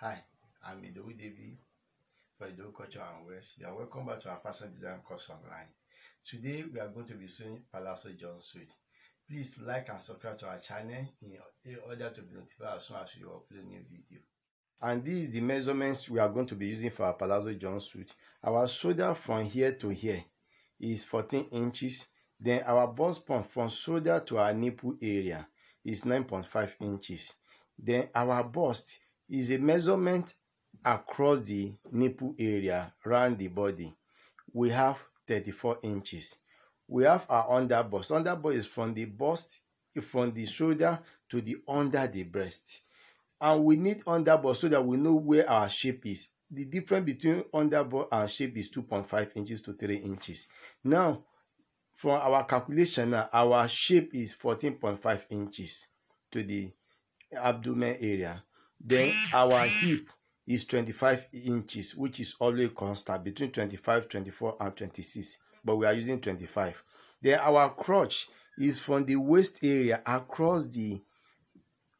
Hi, I'm Idowu David for Idowu Culture and West. You are welcome back to our fashion design course online. Today we are going to be showing palazzo jumpsuit. Please like and subscribe to our channel in order to be notified as soon as we upload new video. And this is the measurements we are going to be using for our palazzo jumpsuit. Our shoulder from here to here is 14 inches. Then our bust point from shoulder to our nipple area is 9.5 inches. Then our bust is a measurement across the nipple area around the body. We have 34 inches. We have our underbust. Underbust is from the bust, from the shoulder to the under the breast. And we need underbust so that we know where our shape is. The difference between underbust and shape is 2.5 inches to 3 inches. Now, for our calculation, our shape is 14.5 inches to the abdomen area. Then our hip is 25 inches, which is always constant between 25, 24, and 26. But we are using 25. Then our crotch is from the waist area across the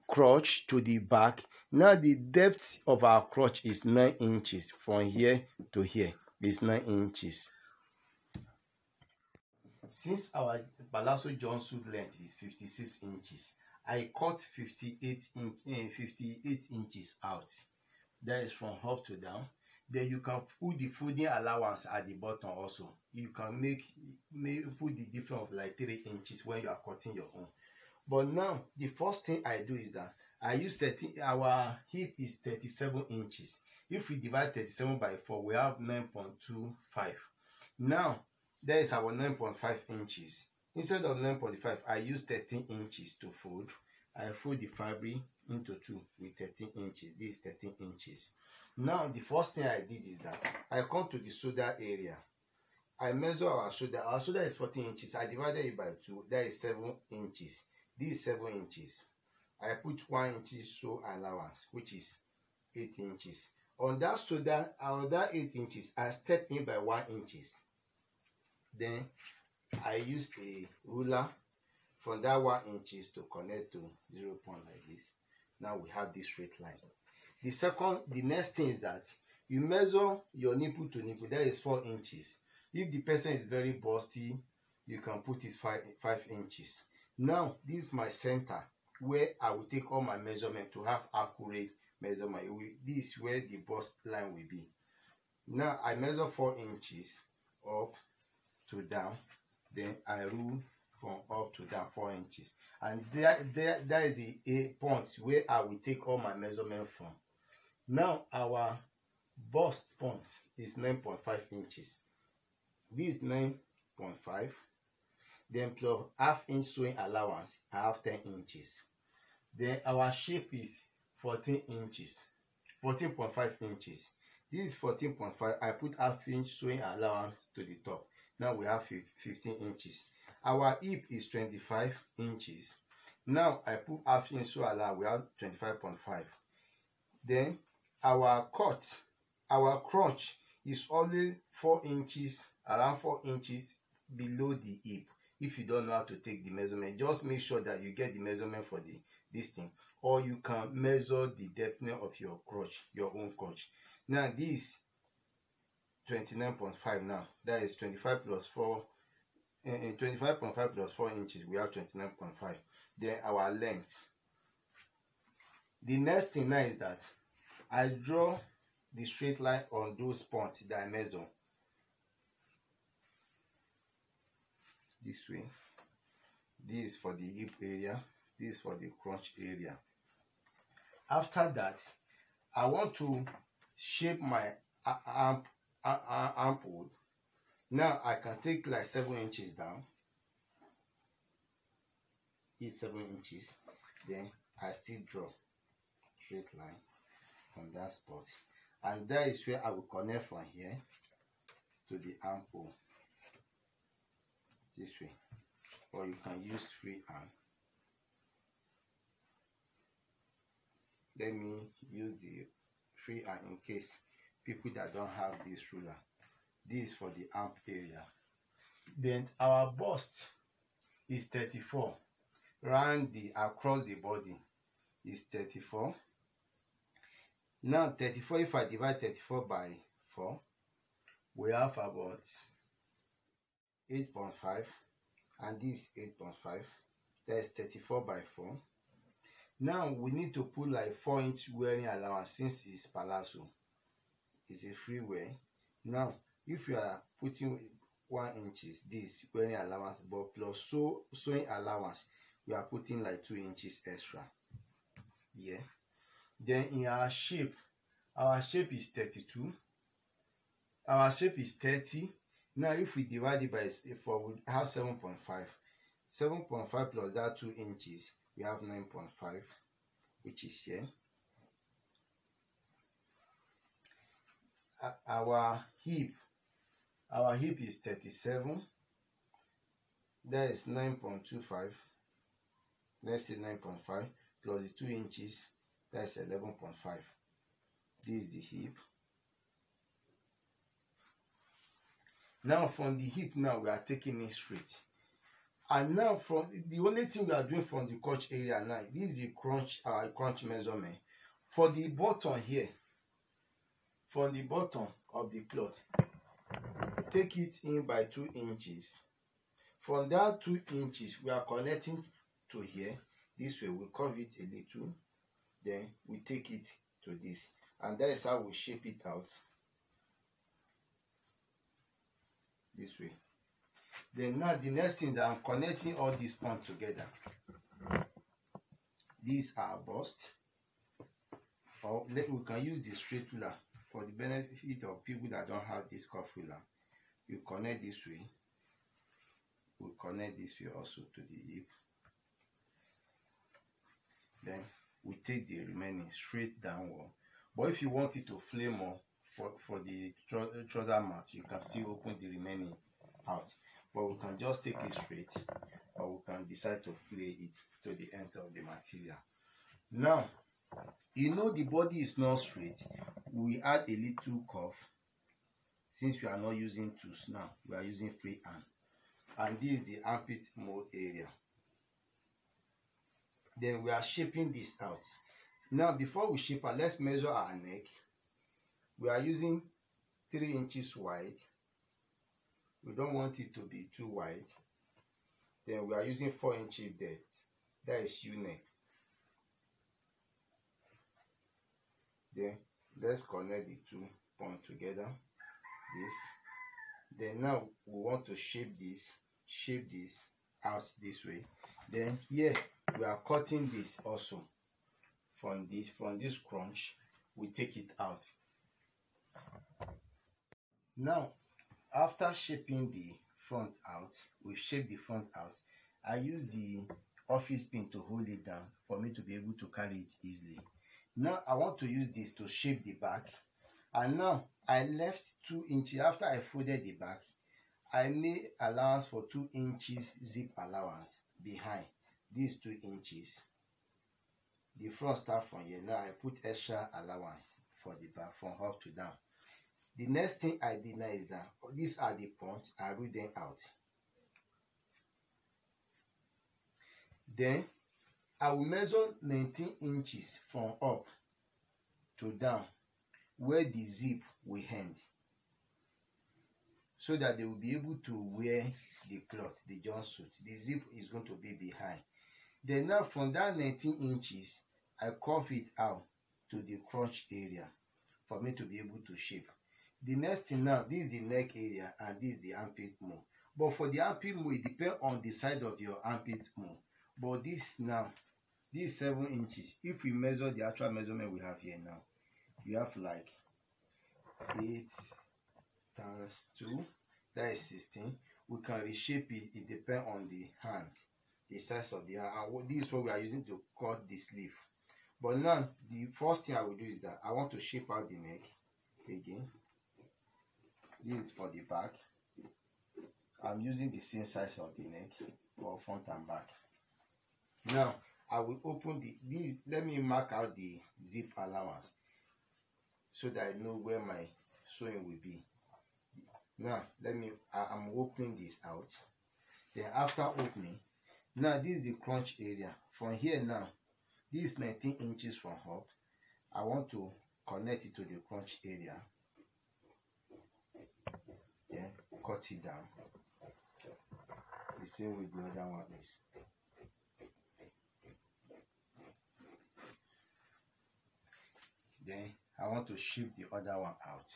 crotch to the back. Now the depth of our crotch is 9 inches. From here to here is 9 inches. Since our palazzo jumpsuit length is 56 inches, I cut 58 inches out. That is from up to down. Then you can put the folding allowance at the bottom also. You can put the difference of like 3 inches when you are cutting your own. But now the first thing I do is that I use our hip is 37 inches. If we divide 37 by 4, we have 9.25. Now that is our 9.5 inches. Instead of 9.5, I use 13 inches to fold. I fold the fabric into 2 with 13 inches. This is 13 inches. Now, the first thing I did is that I come to the shoulder area. I measure our shoulder. Our shoulder is 14 inches. I divided it by 2. That is 7 inches. This is 7 inches. I put 1 inch show allowance, which is 8 inches. On that shoulder, on that 8 inches, I step in by 1 inches. Then I use a ruler from that 1 inches to connect to 0 point like this. Now we have this straight line. The next thing is that you measure your nipple to nipple. That is 4 inches. If the person is very busty, you can put it 5 inches. Now this is my center where I will take all my measurement to have accurate measurement. This is where the bust line will be. Now I measure 4 inches up to down. Then I rule from up to down 4 inches, and that is the point where I will take all my measurement from. Now our bust point is 9.5 inches. This is 9.5. Then plus half inch sewing allowance, I have 10 inches. Then our shape is 14 inches, 14.5 inches. This is 14.5. I put half inch sewing allowance to the top. Now we have 15 inches. Our hip is 25 inches. Now I put half inch so we have 25.5. Then our crotch is only 4 inches, around 4 inches below the hip. If you don't know how to take the measurement, just make sure that you get the measurement for this thing, or you can measure the depth of your crotch, your own crotch. Now this 29.5. now that is 25 plus 4. 25.5 plus 4 inches, we have 29.5. Then our length. The next thing now is that I draw the straight line on those points that I measure. This way. This is for the hip area. This is for the crotch area. After that, I want to shape my armhole. Now I can take like 7 inches down. It's 7 inches. Then I still draw straight line from that spot, and that is where I will connect from here to the armhole. This way, or you can use free arm. Let me use the free arm in case people that don't have this ruler. This is for the arm area. Then our bust is 34. Round across the body is 34. Now 34, if I divide 34 by 4, we have about 8.5, and this 8.5, that is 34 by 4. Now we need to put like 4-inch wearing allowance since it's palazzo. It's a free wear. Now if you are putting 1 inches, this wearing allowance, but plus sewing allowance, we are putting like 2 inches extra. Yeah. Then in our shape is 32. Our shape is 30. Now if we divide it by 4, we have 7.5. 7.5 plus that 2 inches, we have 9.5, which is here. Our hip is 37. That is 9.25. Let's say 9.5 plus the 2 inches, that's 11.5. This is the hip. Now from the hip, now we are taking it straight. And now from the only thing we are doing from the crotch area now, this is the crunch, our crunch measurement. For the bottom here, from the bottom of the cloth, take it in by 2 inches. From that 2 inches, we are connecting to here. This way we curve it a little, then we take it to this, and that is how we shape it out this way. Then now the next thing, that I'm connecting all these points together. These are bust, or we can use the straight ruler for the benefit of people that don't have this curve ruler. You connect this way, we connect this way also to the hip. Then we take the remaining straight downward. But if you want it to flare more for the trouser mount, you can still open the remaining out. But we can just take it straight, or we can decide to flare it to the end of the material. Now, you know the body is not straight. We add a little curve. Since we are not using tools now, we are using free hand. And this is the armpit mole area. Then we are shaping this out. Now before we shape it, let's measure our neck. We are using 3 inches wide. We don't want it to be too wide. Then we are using 4 inches depth. That is U-neck. Then let's connect the 2 points together. This. Then now we want to shape this out this way. Then here we are cutting this also from this crunch. We take it out. Now after shaping the front out, we shape the front out. I use the office pin to hold it down for me to be able to carry it easily. Now I want to use this to shape the back. And now I left 2 inches. After I folded the back, I made allowance for 2 inches zip allowance behind these 2 inches. The front start from here. Now I put extra allowance for the back from up to down. The next thing I did now is that these are the points. I root them out. Then I will measure 19 inches from up to down where the zip will end, so that they will be able to wear the cloth, the jumpsuit. The zip is going to be behind. Then now from that 19 inches, I curve it out to the crotch area for me to be able to shape. The next thing now, this is the neck area and this is the armpit mole. But for the armpit mole, it depends on the side of your armpit mole. But this now, this is 7 inches. If we measure the actual measurement we have here now, you have like 8 times 2, that is 16. We can reshape it. It depends on the hand, the size of the hand. And this is what we are using to cut the sleeve. But now, the first thing I will do is that I want to shape out the neck again. This is for the back. I'm using the same size of the neck for front and back. Now I will open this. Let me mark out the zip allowance so that I know where my sewing will be. Now I'm opening this out. Then after opening, now this is the crunch area. From here now, this is 19 inches from up. I want to connect it to the crotch area, then cut it down the same way the other one is. Then I want to shape the other one out.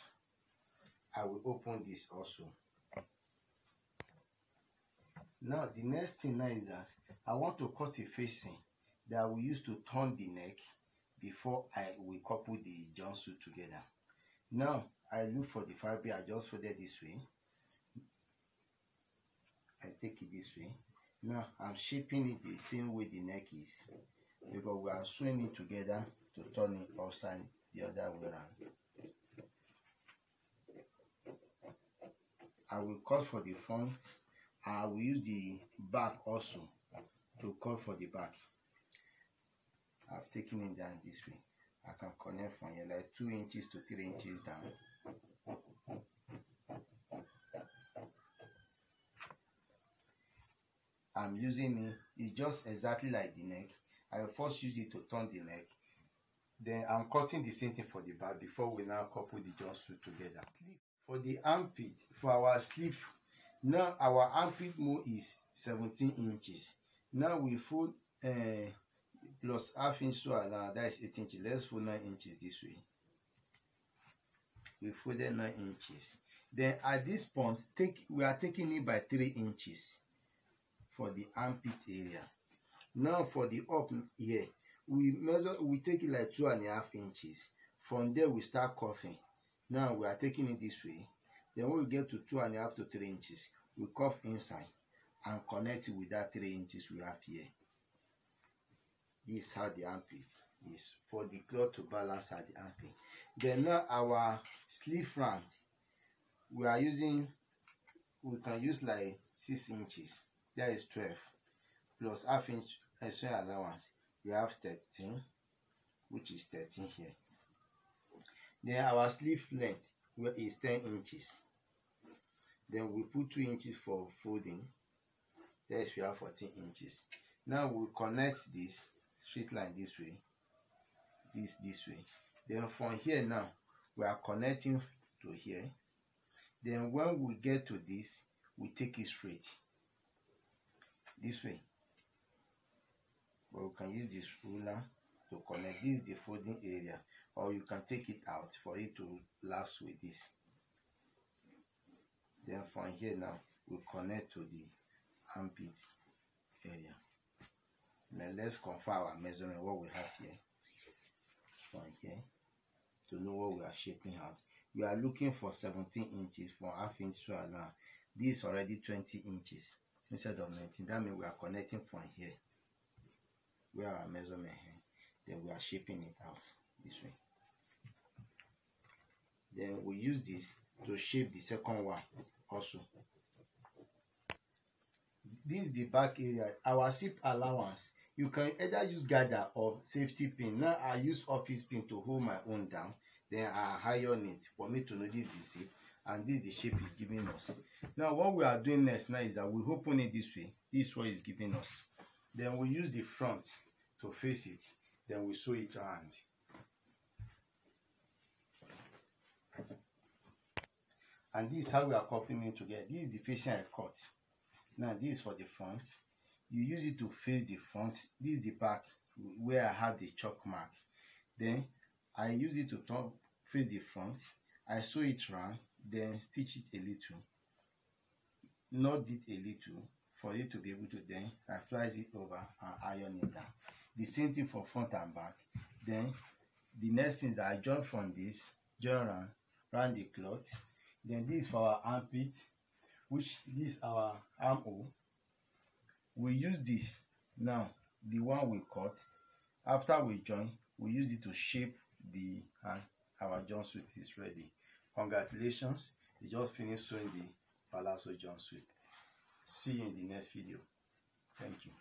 I will open this also. Now the next thing now is that I want to cut a facing that I will use to turn the neck before I will couple the jumpsuit together. Now I look for the fabric, I just fold it this way. I take it this way. Now I'm shaping it the same way the neck is, because we are sewing it together to turn it upside the other way around. I will cut for the front. I will use the back also to cut for the back. I've taken it down this way. I can connect from here like 2 inches to 3 inches down. I'm using it, it's just exactly like the neck. I will first use it to turn the neck. Then I'm cutting the same thing for the back before we now couple the jumpsuit together. For the armpit, for our sleeve, now our armpit move is 17 inches. Now we fold plus half inch, so now that is 8 inches. Let's fold 9 inches this way. We folded 9 inches. Then at this point, we are taking it by 3 inches for the armpit area. Now for the up here, we take it like 2.5 inches. From there we start cuffing. Now we are taking it this way. Then when we get to 2.5 to 3 inches, we cuff inside and connect it with that 3 inches we have here. This is how the armpit is, for the cloth to balance at the armpit. Then now our sleeve round, we can use like 6 inches. That is 12 plus half inch extra allowance. We have 13, which is 13 here. Then our sleeve length is 10 inches. Then we put 2 inches for folding. There we have 14 inches. Now we connect this straight line this way, this way. Then from here now we are connecting to here. Then when we get to this, we take it straight this way. But we can use this ruler to connect. This is the folding area, or you can take it out for it to last with this. Then from here now we connect to the armpit area. Now let's confirm our measurement, what we have here from here, to know what we are shaping out. We are looking for 17 inches for half inch, so now this is already 20 inches instead of 19. That means we are connecting from here where our measurement here. Then we are shaping it out this way. Then we use this to shape the second one also. This is the back area. Our zip allowance, you can either use gather or safety pin. Now I use office pin to hold my own down. Then I iron it for me to know this is the zip, and this is the shape is giving us. Now what we are doing next now is that we open it this way. This is what is giving us. Then we use the front to face it. Then we sew it around. And this is how we are copying it together. This is the facing I cut. Now this is for the front. You use it to face the front. This is the back where I have the chalk mark. Then I use it to face the front. I sew it round, then stitch it a little. Knot it a little for it to be able to, then I flies it over and iron it down. The same thing for front and back. Then the next thing is that I join from this, join round the cloth. Then this is for our armpit, which this is our armhole. We use this now, the one we cut. After we join, we use it to shape the hand. Our jumpsuit is ready. Congratulations, you just finished sewing the palazzo jumpsuit. See you in the next video. Thank you.